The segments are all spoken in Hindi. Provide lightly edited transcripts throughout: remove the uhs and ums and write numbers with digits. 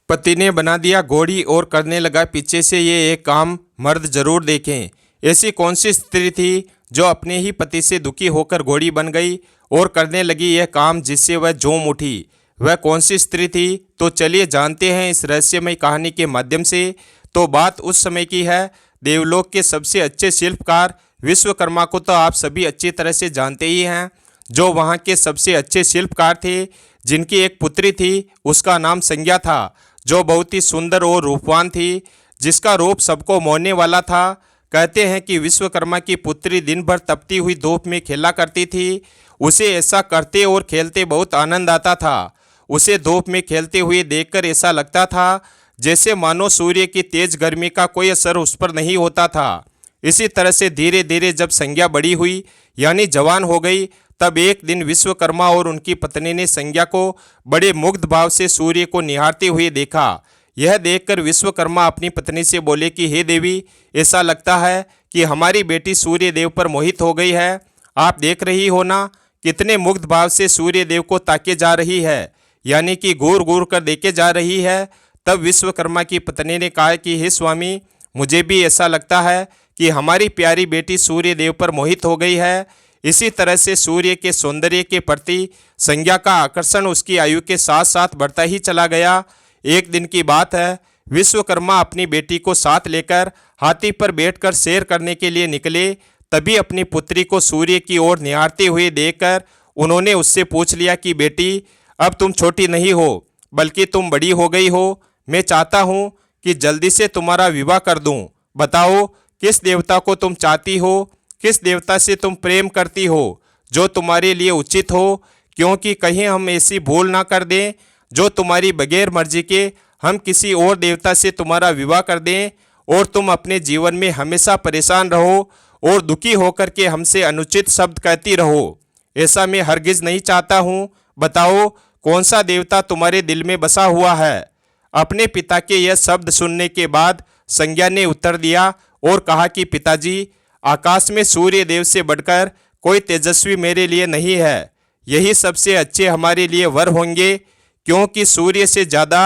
पति ने बना दिया घोड़ी और करने लगा पीछे से ये एक काम मर्द जरूर देखें। ऐसी कौन सी स्त्री थी जो अपने ही पति से दुखी होकर घोड़ी बन गई और करने लगी यह काम जिससे वह झूम उठी। वह कौन सी स्त्री थी, तो चलिए जानते हैं इस रहस्यमय कहानी के माध्यम से। तो बात उस समय की है। देवलोक के सबसे अच्छे शिल्पकार विश्वकर्मा को तो आप सभी अच्छी तरह से जानते ही हैं, जो वहाँ के सबसे अच्छे शिल्पकार थे, जिनकी एक पुत्री थी, उसका नाम संज्ञा था, जो बहुत ही सुंदर और रूपवान थी, जिसका रूप सबको मोहने वाला था। कहते हैं कि विश्वकर्मा की पुत्री दिन भर तपती हुई धूप में खेला करती थी। उसे ऐसा करते और खेलते बहुत आनंद आता था। उसे धूप में खेलते हुए देखकर ऐसा लगता था जैसे मानो सूर्य की तेज गर्मी का कोई असर उस पर नहीं होता था। इसी तरह से धीरे धीरे जब संज्ञा बड़ी हुई, यानी जवान हो गई, तब एक दिन विश्वकर्मा और उनकी पत्नी ने संज्ञा को बड़े मुग्ध भाव से सूर्य को निहारते हुए देखा। यह देखकर विश्वकर्मा अपनी पत्नी से बोले कि हे देवी, ऐसा लगता है कि हमारी बेटी सूर्य देव पर मोहित हो गई है। आप देख रही हो ना, कितने मुग्ध भाव से सूर्य देव को ताके जा रही है, यानी कि घूर घूर कर देखे जा रही है। तब विश्वकर्मा की पत्नी ने कहा कि हे स्वामी, मुझे भी ऐसा लगता है कि हमारी प्यारी बेटी सूर्य देव पर मोहित हो गई है। इसी तरह से सूर्य के सौंदर्य के प्रति संज्ञा का आकर्षण उसकी आयु के साथ साथ बढ़ता ही चला गया। एक दिन की बात है, विश्वकर्मा अपनी बेटी को साथ लेकर हाथी पर बैठकर सैर करने के लिए निकले। तभी अपनी पुत्री को सूर्य की ओर निहारते हुए देखकर उन्होंने उससे पूछ लिया कि बेटी, अब तुम छोटी नहीं हो, बल्कि तुम बड़ी हो गई हो। मैं चाहता हूँ कि जल्दी से तुम्हारा विवाह कर दूँ। बताओ, किस देवता को तुम चाहती हो, किस देवता से तुम प्रेम करती हो, जो तुम्हारे लिए उचित हो, क्योंकि कहीं हम ऐसी भूल ना कर दें जो तुम्हारी बगैर मर्जी के हम किसी और देवता से तुम्हारा विवाह कर दें और तुम अपने जीवन में हमेशा परेशान रहो और दुखी होकर के हमसे अनुचित शब्द कहती रहो। ऐसा मैं हरगिज नहीं चाहता हूँ। बताओ, कौन सा देवता तुम्हारे दिल में बसा हुआ है। अपने पिता के यह शब्द सुनने के बाद संज्ञा ने उत्तर दिया और कहा कि पिताजी, आकाश में सूर्य देव से बढ़कर कोई तेजस्वी मेरे लिए नहीं है। यही सबसे अच्छे हमारे लिए वर होंगे, क्योंकि सूर्य से ज़्यादा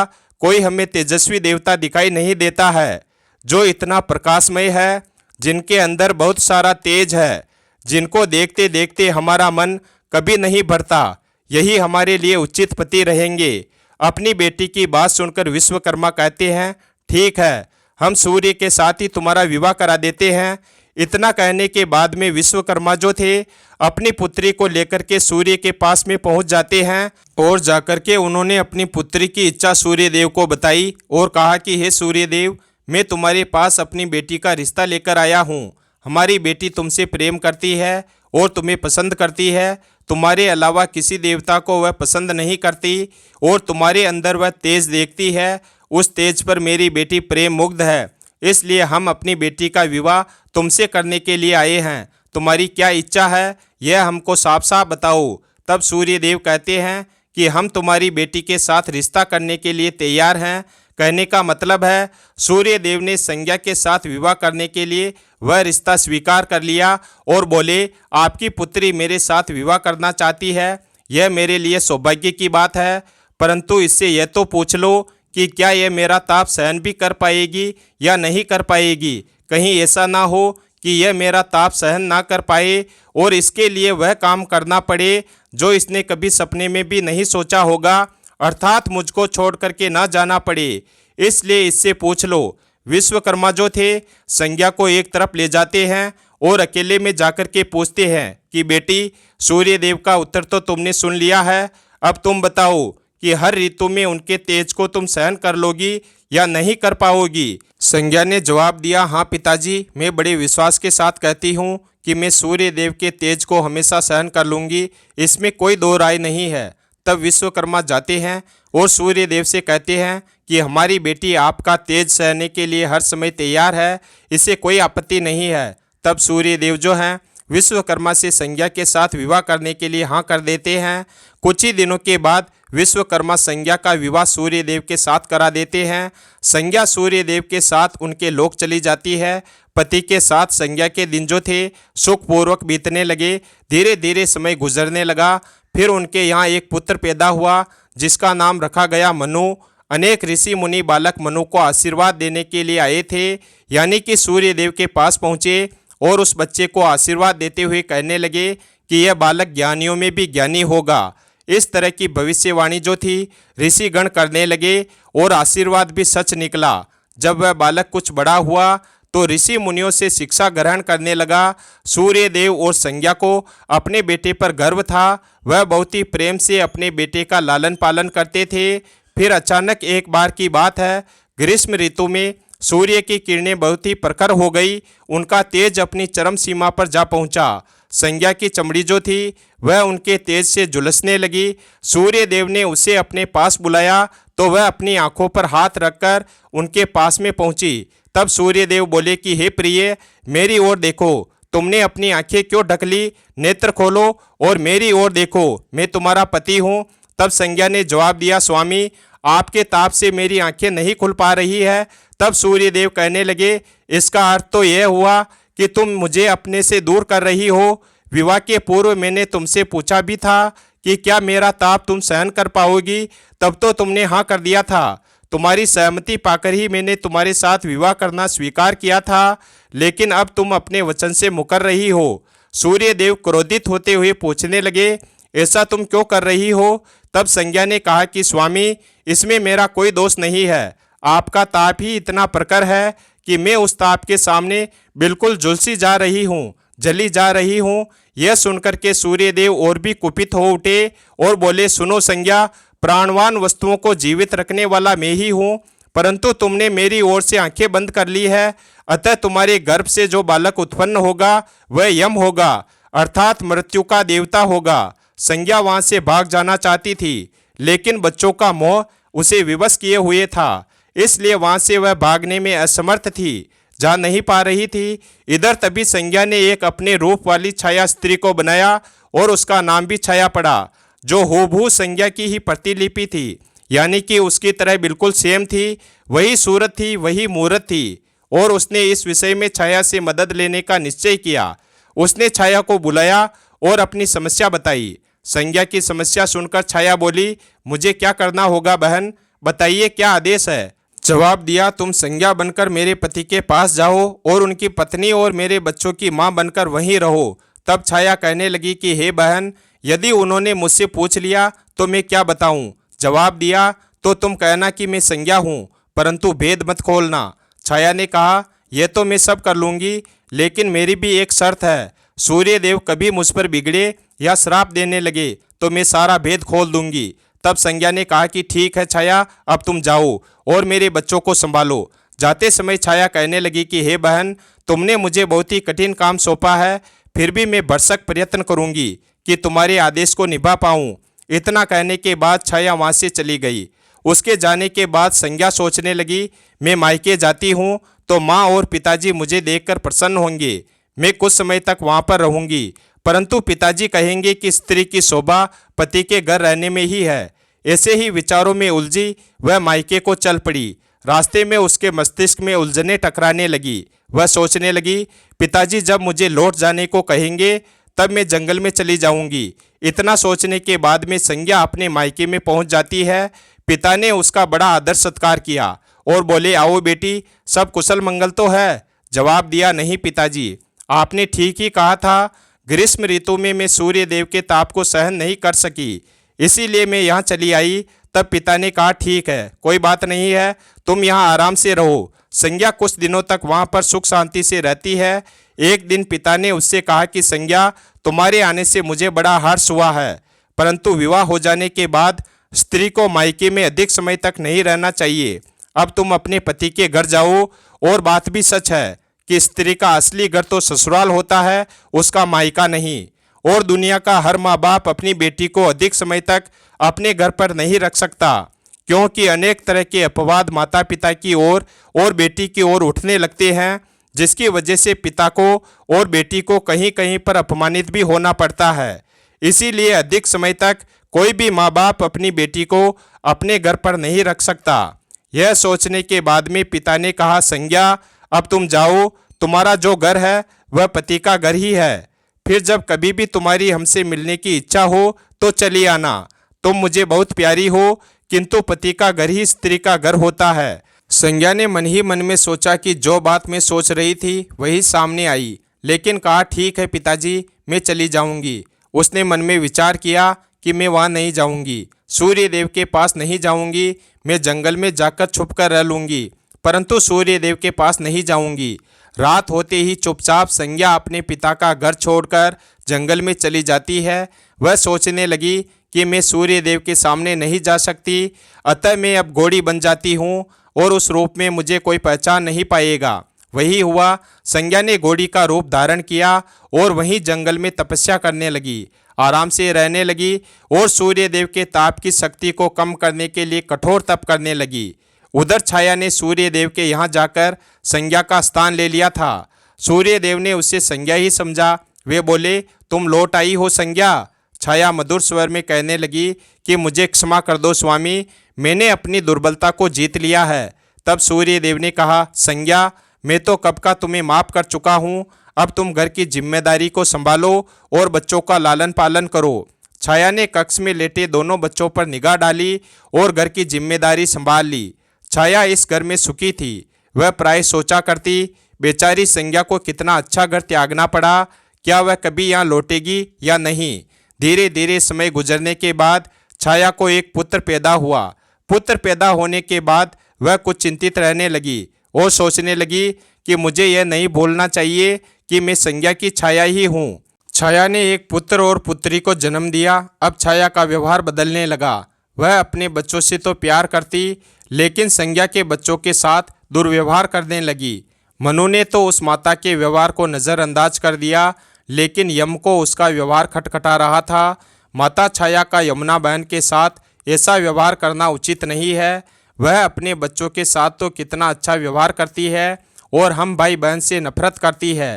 कोई हमें तेजस्वी देवता दिखाई नहीं देता है, जो इतना प्रकाशमय है, जिनके अंदर बहुत सारा तेज है, जिनको देखते देखते हमारा मन कभी नहीं भरता। यही हमारे लिए उचित पति रहेंगे। अपनी बेटी की बात सुनकर विश्वकर्मा कहते हैं, ठीक है, हम सूर्य के साथ ही तुम्हारा विवाह करा देते हैं। इतना कहने के बाद में विश्वकर्मा जो थे, अपनी पुत्री को लेकर के सूर्य के पास में पहुंच जाते हैं और जाकर के उन्होंने अपनी पुत्री की इच्छा सूर्य देव को बताई और कहा कि हे सूर्य देव, मैं तुम्हारे पास अपनी बेटी का रिश्ता लेकर आया हूं। हमारी बेटी तुमसे प्रेम करती है और तुम्हें पसंद करती है। तुम्हारे अलावा किसी देवता को वह पसंद नहीं करती और तुम्हारे अंदर वह तेज देखती है। उस तेज पर मेरी बेटी प्रेम मुग्ध है। इसलिए हम अपनी बेटी का विवाह तुमसे करने के लिए आए हैं। तुम्हारी क्या इच्छा है, यह हमको साफ साफ बताओ। तब सूर्य देव कहते हैं कि हम तुम्हारी बेटी के साथ रिश्ता करने के लिए तैयार हैं। कहने का मतलब है, सूर्य देव ने संज्ञा के साथ विवाह करने के लिए वह रिश्ता स्वीकार कर लिया और बोले, आपकी पुत्री मेरे साथ विवाह करना चाहती है, यह मेरे लिए सौभाग्य की बात है। परंतु इससे यह तो पूछ लो कि क्या यह मेरा ताप सहन भी कर पाएगी या नहीं कर पाएगी। कहीं ऐसा ना हो कि यह मेरा ताप सहन ना कर पाए और इसके लिए वह काम करना पड़े जो इसने कभी सपने में भी नहीं सोचा होगा, अर्थात मुझको छोड़ करके ना जाना पड़े। इसलिए इससे पूछ लो। विश्वकर्मा जो थे, संज्ञा को एक तरफ ले जाते हैं और अकेले में जाकर के पूछते हैं कि बेटी, सूर्य देव का उत्तर तो तुमने सुन लिया है, अब तुम बताओ कि हर ऋतु में उनके तेज को तुम सहन कर लोगी या नहीं कर पाओगी। संज्ञा ने जवाब दिया, हाँ पिताजी, मैं बड़े विश्वास के साथ कहती हूँ कि मैं सूर्य देव के तेज को हमेशा सहन कर लूँगी, इसमें कोई दो राय नहीं है। तब विश्वकर्मा जाते हैं और सूर्य देव से कहते हैं कि हमारी बेटी आपका तेज सहने के लिए हर समय तैयार है, इसे कोई आपत्ति नहीं है। तब सूर्य देव जो हैं, विश्वकर्मा से संज्ञा के साथ विवाह करने के लिए हाँ कर देते हैं। कुछ ही दिनों के बाद विश्वकर्मा संज्ञा का विवाह सूर्य देव के साथ करा देते हैं। संज्ञा सूर्य देव के साथ उनके लोक चली जाती है। पति के साथ संज्ञा के दिन जो थे सुखपूर्वक बीतने लगे। धीरे धीरे समय गुजरने लगा। फिर उनके यहाँ एक पुत्र पैदा हुआ जिसका नाम रखा गया मनु। अनेक ऋषि मुनि बालक मनु को आशीर्वाद देने के लिए आए थे, यानी कि सूर्य देव के पास पहुँचे और उस बच्चे को आशीर्वाद देते हुए कहने लगे कि यह बालक ज्ञानियों में भी ज्ञानी होगा। इस तरह की भविष्यवाणी जो थी ऋषिगण करने लगे और आशीर्वाद भी सच निकला। जब वह बालक कुछ बड़ा हुआ तो ऋषि मुनियों से शिक्षा ग्रहण करने लगा। सूर्य देव और संज्ञा को अपने बेटे पर गर्व था। वह बहुत ही प्रेम से अपने बेटे का लालन पालन करते थे। फिर अचानक एक बार की बात है, ग्रीष्म ऋतु में सूर्य की किरणें बहुत ही प्रखर हो गई। उनका तेज अपनी चरम सीमा पर जा पहुंचा। संज्ञा की चमड़ी जो थी वह उनके तेज से झुलसने लगी। सूर्य देव ने उसे अपने पास बुलाया तो वह अपनी आंखों पर हाथ रखकर उनके पास में पहुंची। तब सूर्य देव बोले कि हे प्रिय, मेरी ओर देखो। तुमने अपनी आंखें क्यों ढक ली? नेत्र खोलो और मेरी ओर देखो, मैं तुम्हारा पति हूँ। तब संज्ञा ने जवाब दिया, स्वामी, आपके ताप से मेरी आंखें नहीं खुल पा रही है। तब सूर्य देव कहने लगे, इसका अर्थ तो यह हुआ कि तुम मुझे अपने से दूर कर रही हो। विवाह के पूर्व मैंने तुमसे पूछा भी था कि क्या मेरा ताप तुम सहन कर पाओगी, तब तो तुमने हाँ कर दिया था। तुम्हारी सहमति पाकर ही मैंने तुम्हारे साथ विवाह करना स्वीकार किया था, लेकिन अब तुम अपने वचन से मुकर रही हो। सूर्य देव क्रोधित होते हुए पूछने लगे, ऐसा तुम क्यों कर रही हो? तब संज्ञा ने कहा कि स्वामी, इसमें मेरा कोई दोष नहीं है। आपका ताप ही इतना प्रखर है कि मैं उस ताप के सामने बिल्कुल झुलसी जा रही हूँ, जली जा रही हूँ। यह सुनकर के सूर्यदेव और भी कुपित हो उठे और बोले, सुनो संज्ञा, प्राणवान वस्तुओं को जीवित रखने वाला मैं ही हूँ, परंतु तुमने मेरी ओर से आंखें बंद कर ली है। अतः तुम्हारे गर्भ से जो बालक उत्पन्न होगा वह यम होगा, अर्थात मृत्यु का देवता होगा। संज्ञा वहाँ से भाग जाना चाहती थी, लेकिन बच्चों का मोह उसे विवश किए हुए था, इसलिए वहाँ से वह भागने में असमर्थ थी, जा नहीं पा रही थी। इधर तभी संज्ञा ने एक अपने रूप वाली छाया स्त्री को बनाया और उसका नाम भी छाया पड़ा, जो हूबहू संज्ञा की ही प्रतिलिपि थी, यानी कि उसकी तरह बिल्कुल सेम थी। वही सूरत थी, वही मूरत थी, और उसने इस विषय में छाया से मदद लेने का निश्चय किया। उसने छाया को बुलाया और अपनी समस्या बताई। संज्ञा की समस्या सुनकर छाया बोली, मुझे क्या करना होगा बहन, बताइए क्या आदेश है? जवाब दिया, तुम संज्ञा बनकर मेरे पति के पास जाओ और उनकी पत्नी और मेरे बच्चों की मां बनकर वहीं रहो। तब छाया कहने लगी कि हे बहन, यदि उन्होंने मुझसे पूछ लिया तो मैं क्या बताऊं? जवाब दिया, तो तुम कहना कि मैं संज्ञा हूं, परंतु भेद मत खोलना। छाया ने कहा, यह तो मैं सब कर लूंगी, लेकिन मेरी भी एक शर्त है। सूर्य देव कभी मुझ पर बिगड़े या श्राप देने लगे तो मैं सारा भेद खोल दूंगी। तब संज्ञा ने कहा कि ठीक है छाया, अब तुम जाओ और मेरे बच्चों को संभालो। जाते समय छाया कहने लगी कि हे बहन, तुमने मुझे बहुत ही कठिन काम सौंपा है, फिर भी मैं भरसक प्रयत्न करूंगी कि तुम्हारे आदेश को निभा पाऊं। इतना कहने के बाद छाया वहाँ से चली गई। उसके जाने के बाद संज्ञा सोचने लगी, मैं मायके जाती हूँ तो माँ और पिताजी मुझे देखकर प्रसन्न होंगे। मैं कुछ समय तक वहाँ पर रहूँगी, परंतु पिताजी कहेंगे कि स्त्री की शोभा पति के घर रहने में ही है। ऐसे ही विचारों में उलझी वह मायके को चल पड़ी। रास्ते में उसके मस्तिष्क में उलझने टकराने लगी। वह सोचने लगी, पिताजी जब मुझे लौट जाने को कहेंगे तब मैं जंगल में चली जाऊंगी। इतना सोचने के बाद में संज्ञा अपने मायके में पहुंच जाती है। पिता ने उसका बड़ा आदर सत्कार किया और बोले, आओ बेटी, सब कुशल मंगल तो है? जवाब दिया, नहीं पिताजी, आपने ठीक ही कहा था। ग्रीष्म ऋतु में मैं सूर्य देव के ताप को सहन नहीं कर सकी, इसीलिए मैं यहाँ चली आई। तब पिता ने कहा, ठीक है, कोई बात नहीं है, तुम यहाँ आराम से रहो। संज्ञा कुछ दिनों तक वहाँ पर सुख शांति से रहती है। एक दिन पिता ने उससे कहा कि संज्ञा, तुम्हारे आने से मुझे बड़ा हर्ष हुआ है, परंतु विवाह हो जाने के बाद स्त्री को मायके में अधिक समय तक नहीं रहना चाहिए। अब तुम अपने पति के घर जाओ। और बात भी सच है कि स्त्री का असली घर तो ससुराल होता है, उसका मायका नहीं। और दुनिया का हर माँ बाप अपनी बेटी को अधिक समय तक अपने घर पर नहीं रख सकता, क्योंकि अनेक तरह के अपवाद माता पिता की ओर और बेटी की ओर उठने लगते हैं, जिसकी वजह से पिता को और बेटी को कहीं कहीं पर अपमानित भी होना पड़ता है। इसीलिए अधिक समय तक कोई भी माँ बाप अपनी बेटी को अपने घर पर नहीं रख सकता। यह सोचने के बाद में पिता ने कहा, संज्ञा, अब तुम जाओ, तुम्हारा जो घर है वह पति का घर ही है। फिर जब कभी भी तुम्हारी हमसे मिलने की इच्छा हो तो चली आना। तुम मुझे बहुत प्यारी हो, किंतु पति का घर ही स्त्री का घर होता है। संज्ञा ने मन ही मन में सोचा कि जो बात मैं सोच रही थी वही सामने आई, लेकिन कहा ठीक है पिताजी, मैं चली जाऊंगी। उसने मन में विचार किया कि मैं वहाँ नहीं जाऊंगी, सूर्य देव के पास नहीं जाऊंगी, मैं जंगल में जाकर छुप कर रह लूंगी, परंतु सूर्य देव के पास नहीं जाऊंगी। रात होते ही चुपचाप संज्ञा अपने पिता का घर छोड़कर जंगल में चली जाती है। वह सोचने लगी कि मैं सूर्य देव के सामने नहीं जा सकती, अतः मैं अब घोड़ी बन जाती हूँ और उस रूप में मुझे कोई पहचान नहीं पाएगा। वही हुआ, संज्ञा ने घोड़ी का रूप धारण किया और वहीं जंगल में तपस्या करने लगी, आराम से रहने लगी और सूर्य देव के ताप की शक्ति को कम करने के लिए कठोर तप करने लगी। उधर छाया ने सूर्य देव के यहाँ जाकर संज्ञा का स्थान ले लिया था। सूर्य देव ने उसे संज्ञा ही समझा। वे बोले, तुम लौट आई हो संज्ञा। छाया मधुर स्वर में कहने लगी कि मुझे क्षमा कर दो स्वामी, मैंने अपनी दुर्बलता को जीत लिया है। तब सूर्य देव ने कहा, संज्ञा, मैं तो कब का तुम्हें माफ़ कर चुका हूँ, अब तुम घर की जिम्मेदारी को संभालो और बच्चों का लालन पालन करो। छाया ने कक्ष में लेटे दोनों बच्चों पर निगाह डाली और घर की जिम्मेदारी संभाल ली। छाया इस घर में सुखी थी। वह प्राय सोचा करती, बेचारी संज्ञा को कितना अच्छा घर त्यागना पड़ा, क्या वह कभी यहाँ लौटेगी या नहीं। धीरे धीरे समय गुजरने के बाद छाया को एक पुत्र पैदा हुआ। पुत्र पैदा होने के बाद वह कुछ चिंतित रहने लगी और सोचने लगी कि मुझे यह नहीं भूलना चाहिए कि मैं संज्ञा की छाया ही हूँ। छाया ने एक पुत्र और पुत्री को जन्म दिया। अब छाया का व्यवहार बदलने लगा। वह अपने बच्चों से तो प्यार करती, लेकिन संज्ञा के बच्चों के साथ दुर्व्यवहार करने लगी। मनु ने तो उस माता के व्यवहार को नज़रअंदाज कर दिया, लेकिन यम को उसका व्यवहार खटखटा रहा था। माता छाया का यमुना बहन के साथ ऐसा व्यवहार करना उचित नहीं है। वह अपने बच्चों के साथ तो कितना अच्छा व्यवहार करती है और हम भाई बहन से नफरत करती है।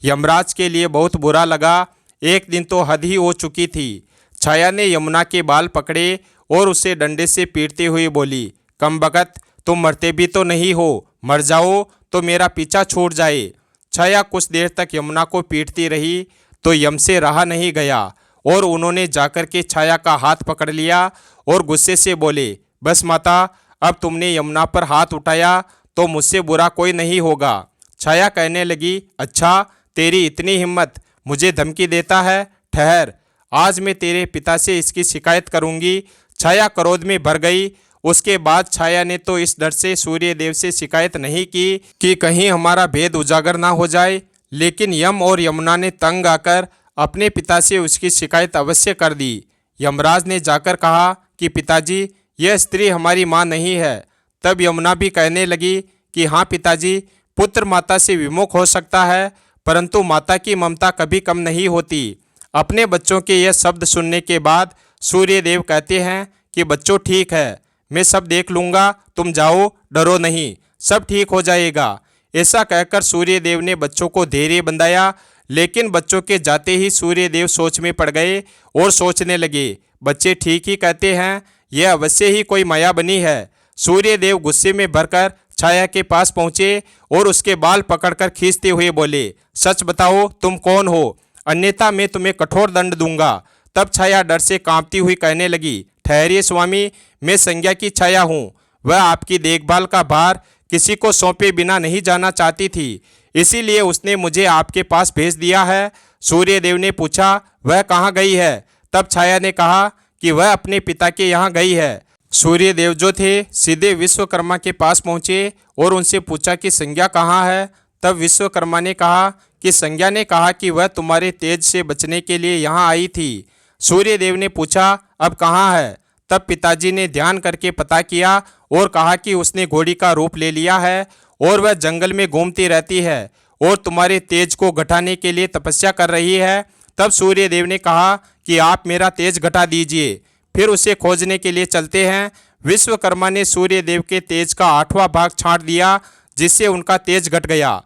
यमराज के लिए बहुत बुरा लगा। एक दिन तो हद ही हो चुकी थी। छाया ने यमुना के बाल पकड़े और उसे डंडे से पीटते हुए बोली, कमबख्त, तुम मरते भी तो नहीं हो, मर जाओ तो मेरा पीछा छूट जाए। छाया कुछ देर तक यमुना को पीटती रही तो यम से रहा नहीं गया और उन्होंने जाकर के छाया का हाथ पकड़ लिया और गुस्से से बोले, बस माता, अब तुमने यमुना पर हाथ उठाया तो मुझसे बुरा कोई नहीं होगा। छाया कहने लगी, अच्छा, तेरी इतनी हिम्मत, मुझे धमकी देता है, ठहर, आज मैं तेरे पिता से इसकी शिकायत करूंगी। छाया क्रोध में भर गई। उसके बाद छाया ने तो इस डर से सूर्य देव से शिकायत नहीं की कि कहीं हमारा भेद उजागर ना हो जाए, लेकिन यम और यमुना ने तंग आकर अपने पिता से उसकी शिकायत अवश्य कर दी। यमराज ने जाकर कहा कि पिताजी, यह स्त्री हमारी माँ नहीं है। तब यमुना भी कहने लगी कि हाँ पिताजी, पुत्र माता से विमुख हो सकता है, परंतु माता की ममता कभी कम नहीं होती। अपने बच्चों के यह शब्द सुनने के बाद सूर्य देव कहते हैं कि बच्चों ठीक है, मैं सब देख लूँगा, तुम जाओ, डरो नहीं, सब ठीक हो जाएगा। ऐसा कहकर सूर्य देव ने बच्चों को धैर्य बंधाया, लेकिन बच्चों के जाते ही सूर्य देव सोच में पड़ गए और सोचने लगे, बच्चे ठीक ही कहते हैं, यह अवश्य ही कोई माया बनी है। सूर्य देव गुस्से में भरकर छाया के पास पहुँचे और उसके बाल पकड़कर खींचते हुए बोले, सच बताओ तुम कौन हो, अन्यथा मैं तुम्हें कठोर दंड दूंगा। तब छाया डर से कांपती हुई कहने लगी, ठहरिए स्वामी, मैं संज्ञा की छाया हूँ। वह आपकी देखभाल का भार किसी को सौंपे बिना नहीं जाना चाहती थी, इसीलिए उसने मुझे आपके पास भेज दिया है। सूर्य देव ने पूछा, वह कहाँ गई है? तब छाया ने कहा कि वह अपने पिता के यहाँ गई है। सूर्य देव जो थे सीधे विश्वकर्मा के पास पहुँचे और उनसे पूछा कि संज्ञा कहाँ है। तब विश्वकर्मा ने कहा कि संज्ञा ने कहा कि वह तुम्हारे तेज से बचने के लिए यहाँ आई थी। सूर्य देव ने पूछा, अब कहाँ है? तब पिताजी ने ध्यान करके पता किया और कहा कि उसने घोड़ी का रूप ले लिया है और वह जंगल में घूमती रहती है और तुम्हारे तेज को घटाने के लिए तपस्या कर रही है। तब सूर्य देव ने कहा कि आप मेरा तेज घटा दीजिए, फिर उसे खोजने के लिए चलते हैं। विश्वकर्मा ने सूर्य देव के तेज का 8वां भाग छांट दिया, जिससे उनका तेज घट गया।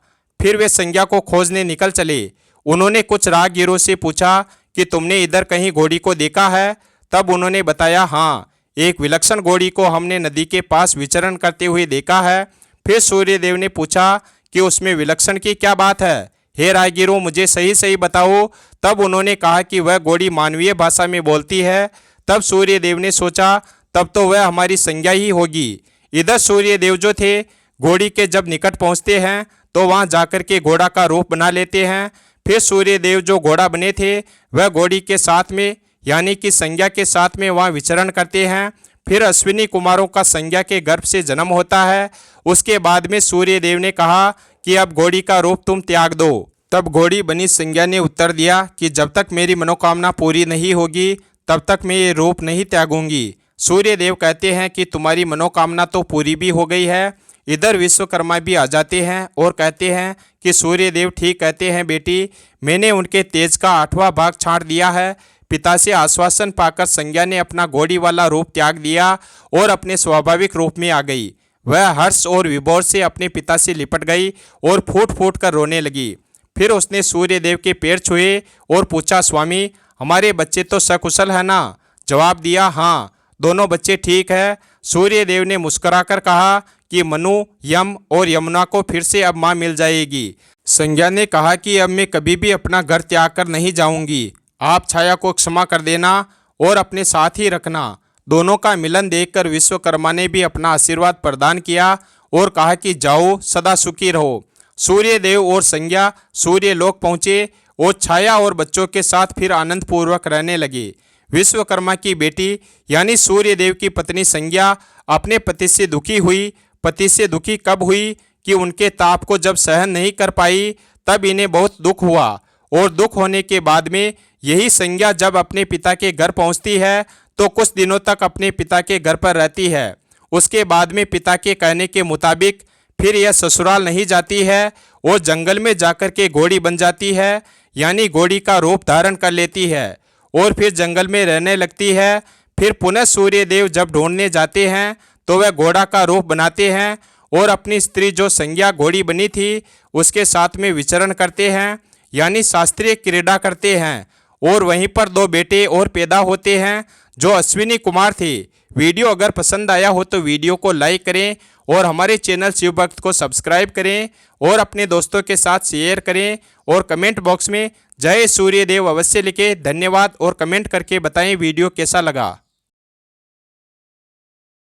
फिर वे संज्ञा को खोजने निकल चले। उन्होंने कुछ राहगीरों से पूछा कि तुमने इधर कहीं घोड़ी को देखा है? तब उन्होंने बताया, हाँ, एक विलक्षण घोड़ी को हमने नदी के पास विचरण करते हुए देखा है। फिर सूर्यदेव ने पूछा कि उसमें विलक्षण की क्या बात है? हे राहगीरों, मुझे सही सही बताओ। तब उन्होंने कहा कि वह घोड़ी मानवीय भाषा में बोलती है। तब सूर्यदेव ने सोचा, तब तो वह हमारी संज्ञा ही होगी। इधर सूर्य देव जो थे घोड़ी के जब निकट पहुंचते हैं तो वहां जाकर के घोड़ा का रूप बना लेते हैं। फिर सूर्य देव जो घोड़ा बने थे वह घोड़ी के साथ में यानी कि संज्ञा के साथ में वहाँ विचरण करते हैं। फिर अश्विनी कुमारों का संज्ञा के गर्भ से जन्म होता है। उसके बाद में सूर्य देव ने कहा कि अब घोड़ी का रूप तुम त्याग दो। तब घोड़ी बनी संज्ञा ने उत्तर दिया कि जब तक मेरी मनोकामना पूरी नहीं होगी तब तक मैं ये रूप नहीं त्यागूंगी। सूर्य देव कहते हैं कि तुम्हारी मनोकामना तो पूरी भी हो गई है। इधर विश्वकर्मा भी आ जाते हैं और कहते हैं कि सूर्य देव ठीक कहते हैं बेटी, मैंने उनके तेज का 8वां भाग छांट दिया है। पिता से आश्वासन पाकर संज्ञा ने अपना घोड़ी वाला रूप त्याग दिया और अपने स्वाभाविक रूप में आ गई। वह हर्ष और विभोर से अपने पिता से लिपट गई और फूट फूट कर रोने लगी। फिर उसने सूर्य देव के पैर छुए और पूछा, स्वामी हमारे बच्चे तो सकुशल है ना? जवाब दिया, हाँ दोनों बच्चे ठीक है। सूर्य देव ने मुस्कुराकर कहा कि मनु, यम और यमुना को फिर से अब माँ मिल जाएगी। संज्ञा ने कहा कि अब मैं कभी भी अपना घर त्याग कर नहीं जाऊंगी। आप छाया को क्षमा कर देना और अपने साथ ही रखना। दोनों का मिलन देखकर विश्वकर्मा ने भी अपना आशीर्वाद प्रदान किया और कहा कि जाओ सदा सुखी रहो। सूर्य देव और संज्ञा सूर्य लोक पहुँचे और छाया और बच्चों के साथ फिर आनंद पूर्वक रहने लगे। विश्वकर्मा की बेटी यानी सूर्य देव की पत्नी संज्ञा अपने पति से दुखी हुई। पति से दुखी कब हुई कि उनके ताप को जब सहन नहीं कर पाई तब इन्हें बहुत दुख हुआ। और दुख होने के बाद में यही संज्ञा जब अपने पिता के घर पहुंचती है तो कुछ दिनों तक अपने पिता के घर पर रहती है। उसके बाद में पिता के कहने के मुताबिक फिर यह ससुराल नहीं जाती है और जंगल में जाकर के घोड़ी बन जाती है यानी घोड़ी का रूप धारण कर लेती है और फिर जंगल में रहने लगती है। फिर पुनः सूर्य देव जब ढूंढने जाते हैं तो वह घोड़ा का रूप बनाते हैं और अपनी स्त्री जो संज्ञा घोड़ी बनी थी उसके साथ में विचरण करते हैं यानी शास्त्रीय क्रीड़ा करते हैं। और वहीं पर 2 बेटे और पैदा होते हैं जो अश्विनी कुमार थे। वीडियो अगर पसंद आया हो तो वीडियो को लाइक करें और हमारे चैनल शिव भक्त को सब्सक्राइब करें और अपने दोस्तों के साथ शेयर करें और कमेंट बॉक्स में जय सूर्य देव अवश्य लिखें। धन्यवाद और कमेंट करके बताएं वीडियो कैसा लगा।